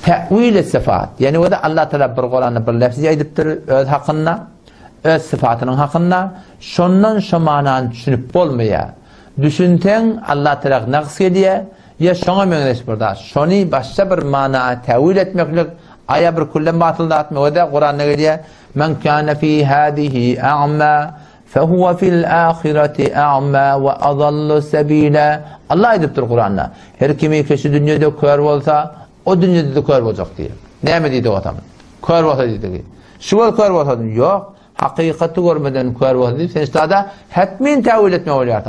Tevil sıfat. Yani o da Allah Teala bir Kur'an'ı bir lafzı aydıptır öz hakkında, öz sıfatının hakkında. Şondan şu mananı düşünüp bolmaya. Düşünten Allah Teala naqs ediyor. Ya şona mengleş burada. Şoni başka bir mana tevil etmeklik, aya bir kullen batılda atma. O da Kur'an'da geliyor. Men kâne fî hâdihi a'mâ fehuve fil âhireti a'mâ ve adallu sebîlâ. Allah aydıptır Kur'an'da. Her kimi kişi dünyada kör olsa, o dünyada da kör olacak diye. Ne mi dedi o adam? Kör olsa dedi ki. Şu kör olsa dedi. Yok. Hakikati görmeden kör olsa dedi. Sen işte da hetmin tevil etme oluyor.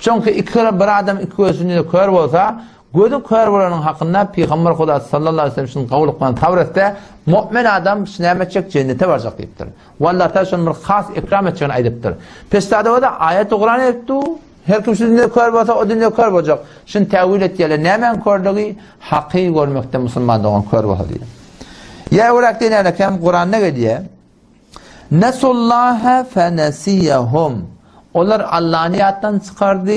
Çünkü bir adam iki gözünde kör olsa, gözü kör olanın hakkında Peygamber Huda sallallahu aleyhi ve sellem'in kavlu kılan Tavrat'ta mümin adam şinam edecek, cennete varacak deyiptir. Vallahi ta şunun bir khas ikram edeceğini aydıptır. Pestada o da ayet-i Kur'an ettu. Her kim şu dünyada kör olsa o dünyada kör olacak. Şunu tevil et diyeler. Nemen körlüğü? Hakkı görmekte Müslüman doğan kör olsa diye. Ya olarak dinlerken Kur'an'da geliyor. Nesullaha fenesiyahum. Onlar Allah'ın yattan çıkardı.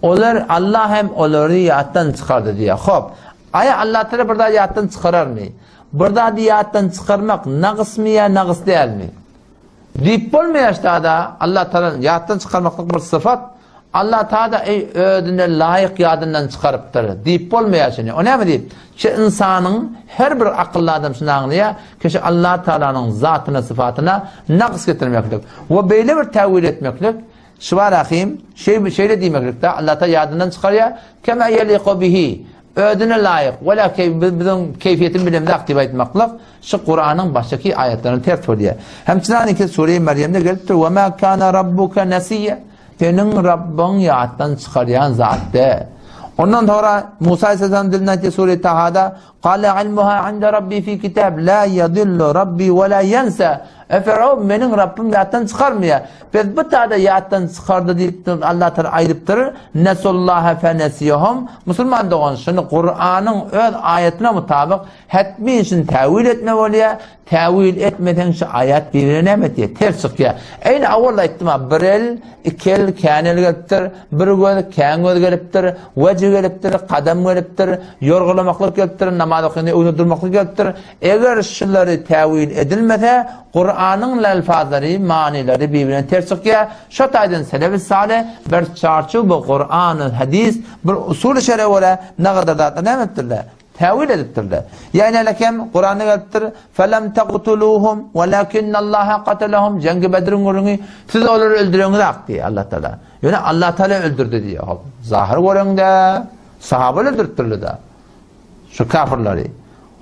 Onlar Allah hem onları yattan çıkardı diye. Hop. Aya Allah Teala burada yattan çıkarar mı? Burada yattan çıkarmak naqs mı ya naqs değil mi? Deyip olmuyor işte da Allah Teala yattan çıkarmaklık bir sıfat. Allah Teala ödüne layık yadından çıkarıptır. Deyip olmuyor şimdi. O ne mi deyip? Ki insanın her bir akıllı adam şunu anlıyor. Ki Allah Teala'nın zatına sıfatına naqs getirmeklik. Ve böyle bir tevil etmeklik. Şu var akıyım, şeyle demeklikte Allah Teala yadından çıkarıyor. Kema yeliqu bihi. Ödüne layık. Vela bizim keyfiyetin bilimde aktive etmeklik. Şu Kur'an'ın baştaki ayetlerini tertip ediyor. Hemçinin ki Sure-i Meryem'de geliptir. وَمَا كَانَ رَبُّكَ نَسِيَّ. Senin Rabbin yaddan çıkaryan zatte. Ondan sonra Musa Aleyhisselam dilinden ki Sure-i Taha'da قَالَ عِلْمُهَا عِنْدَ رَبِّي فِي كِتَابٍ لَا يَضِلُّ رَبِّي وَلَا يَنْسَى. Efendim benim Rabbim yattan çıkarmıyor. Biz bu taada yattan çıkardı deyip Allah Teala ayıptırır. Nesullaha fenesiyahum. Müslüman doğan şunu Kur'an'ın öz ayetine mutabık hetmi için tevil etme oluyor. Tevil etmeden şu ayet birbirine emetiyor. Ters çıkıyor. Aynı avvalla ettima bir el, iki el, kânel geliptir. Bir göz, kân göz geliptir. Vecih geliptir. Kadem geliptir. Yorgulamaklık geliptir. Namaz okuyunca uydurmaklık geliptir. Eğer şunları tevil edilmese Kur'an'ın elfazları, manileri birbirine ters çıkıyor. Şu taydan Selefi Salih bir çarçı bu Kur'an'ı, hadis, bir usul-i şer'e göre ne kadar da ne ettirler? Tevil ediptirler. Yani lekem Kur'an'ı geliptir. فَلَمْ تَقْتُلُوهُمْ وَلَكِنَّ اللّٰهَ قَتَلَهُمْ. Cengi Bedir'in görünü siz onları öldürüyorsunuz diye Allah Teala. Yani Allah Teala öldürdü diye. Zahir göründe sahabe öldürttürlü de. Şu kafirleri.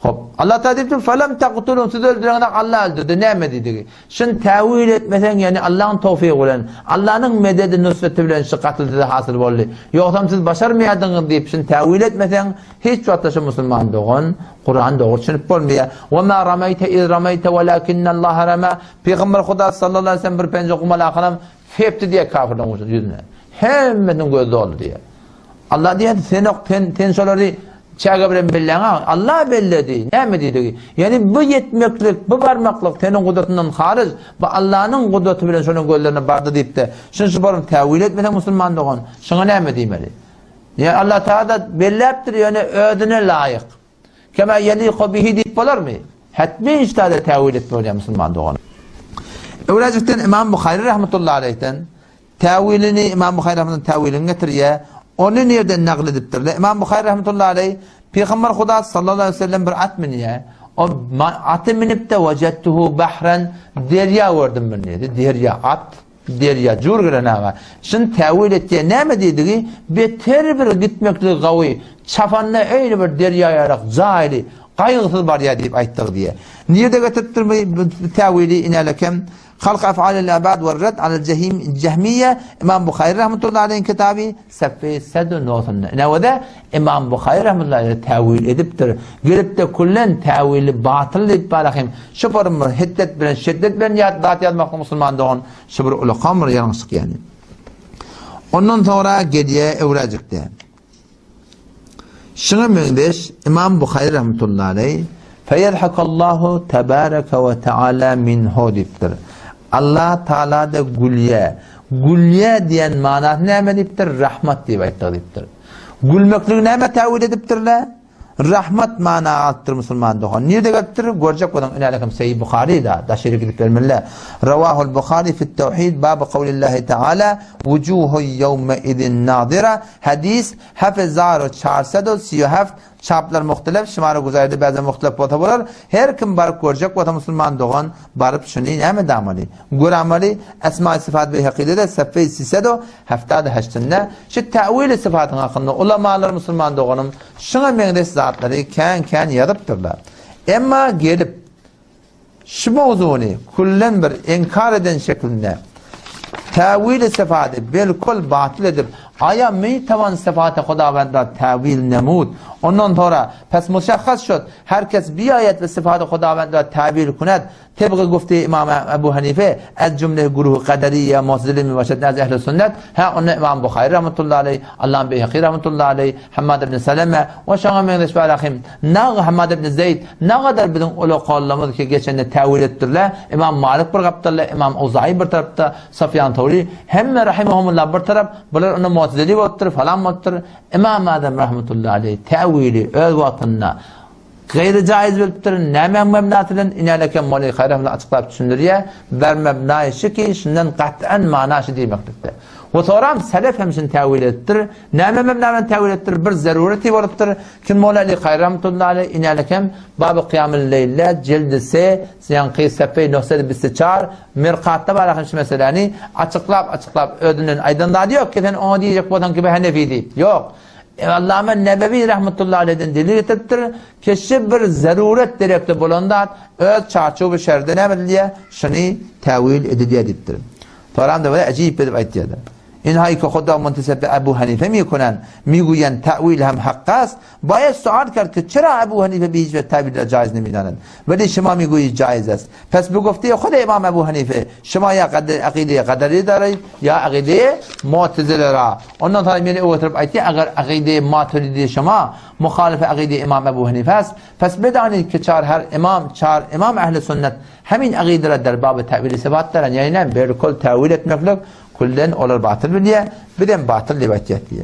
Hop. Allah Teala deyip "Felem taqtulun." Siz öldürenler Allah öldürdü. Ne mi dedi? Şun tevil etmesen yani Allah'ın tevfiki bilen, Allah'ın mededi nusreti bilen şu katıldı hasıl oldu. Yoksa siz başarmayadınız deyip şun tevil etmesen hiç vatandaşı Müslüman doğun, Kur'an doğru düşünüp olmuyor. "Ve ma ramayte iz ramayte velakinnallaha rama." Peygamber Huda sallallahu aleyhi ve sellem bir pence okumalı akılam fepti diye kafirden yüzüne. Hemmetin gözü oldu diye. Allah diye sen soruları çağırın billah Allah belledi. Ne mi dedi? Yani bu yetmeklik, bu varmaklık senin kudretinden hariç, bu Allah'ın kudreti bilen şunun gözlerine bardı deyip de şunu barın tevil etmeden Müslüman doğan. Şuna ne mi demeli? Yani Allah Teala belleptir yani ödüne layık. Kema yeliqu bihi deyip olur mu? Hatmi işte tevil etmeli Müslüman doğan. Öylece İmam Bukhari rahmetullahi aleyh'ten tevilini İmam Bukhari rahmetullahi tevilini getiriyor. Onu nereden naklediptir? İmam Bukhari rahmetullahi aleyh Peygamber Huda sallallahu aleyhi ve sellem bir at biniyor. O atı minip de vecettuhu bahren derya gördüm ben dedi. Derya at, derya cur gırana. Şun tevil ettiği ne mi dediği beter bir gitmekli gavi çafanla öyle bir derya yarak zahili kaygısız var ya deyip ayttık diye. Niye de getirttirmeyi tevili inelekem خلق أفعال العباد والرد على الجهمية إمام بخاري رحمة الله عليه كتابي سفي سد نوثن وده إمام بخاري رحمة الله عليه تاويل إدبتر قلبت كلن تاويل باطل بالخيم شفر هدت بين شدت بين ذات يد مقام مسلمان دون شفر أول قمر ينسق يعني ondan sonra geriye evrecekte şunu müdeş İmam Bukhari rahmetullahi aleyh feyelhakallahu tebareke ve teala minhu diptir. Allah Teala da gülye diyen manası ne ediptir? Rahmet diye ayttıptır. Gülmekliği ne tevil ediptirler? rahmat mana attır Müslüman doğan. Nerede götürür? Görecek olan önerikim Seyyid Bukhari'da. Da şerif gidip vermeliler. Ravahul Bukhari fi tevhid babı kavlillahi teala vucuhu yevme idin nadira. Hadis 7437 çaplar muhtelif, şımarı güzaydı bazı muhtelif bota bolar. Her kim barıp görecek bota Müslüman doğan barıp şunu ne damali. Göramali esma-i sıfat ve hakikide seffe 378 şu tevil sıfatın hakkında ulamalar Müslüman doğanım şuna mengdes zatları ken yazıptırlar. Ama gelip şu mevzunu kullen bir inkar eden şeklinde tevil sıfatı bilkul batıl edip aya mi tavan sıfatı Xudavand'a tevil nemud. Ondan sonra pes müşahhas şud. Herkes bir ayet ve sıfatı Xudavand'a tevil kunet. Tebği gufti İmam Ebu Hanife az cümle guruhu kaderiye mu'tezile mi başed naz ehl-i sünnet. Ha onu İmam Bukhari rahmetullahi aleyh, Allah'ın Beyhaqi rahmetullahi aleyh, Hammad ibn Seleme ve şağa mengdeş ve alahim. Hammad ibn Zeyd ne kadar bizim ulu kavlamız ki geçen tevil ettirler. İmam Malik bir kaptarlar, İmam Uzay bir tarafta, Sufyan Tavri hem rahimahumullah bir taraf, bunlar onu mu'tezile ottur falan ottur. İmam Adem rahmetullahi aleyh tevili öz vatanına gayri caiz biliptir. Ne mebnatının ineleken Mevla Hayram'la açıklayıp düşündürüyor. Ver mebnayı şu ki şundan kat'en manaşı demektir. O sonra selef hemşin tevil ettir. Ne mebnatının tevil ettir. Bir zarureti varıptır. Kim Mevla Hayram'la aleyh ineleken Bab-ı Kıyam-ı Leyle cildisi Siyanqi Seffe 924 mirkatta var akın şu meseleni açıklayıp ödünün aydınlığa diyor ki sen onu diyecek bu adam gibi Hanefi değil. Yok. Allame Nebevi rahmetullahi aleyh'den delil getirtir. Keşi bir zaruret direkte bulandat öz çarçobu şerde ne bildiye şunu tevil ediliye diptir. Toran da böyle acayip edip ayetiyedir. İnhayı ki Xuda muntiseb Ebu Hanife mi kunan miguyen tevil hem hakkas bayağı sual kar ki çera Ebu Hanife bir hiçbir tevil caiz nemidanen veli şema miguyi caiz est. Pes bu gufti Xuda İmam Ebu Hanife şema ya akideye kaderi daray ya akideye mu'tezile ra. Ondan sonra beni oturup ayeti eğer akideye maturidi şema muhalife akideye İmam Ebu Hanife est. Pes bedani ki çar imam ehl-i sünnet hemin akidere der babı tevili sebatlar yani bir kol tevil etmeklik kullen olur batıl biliye, bir de batıl rivayet diye.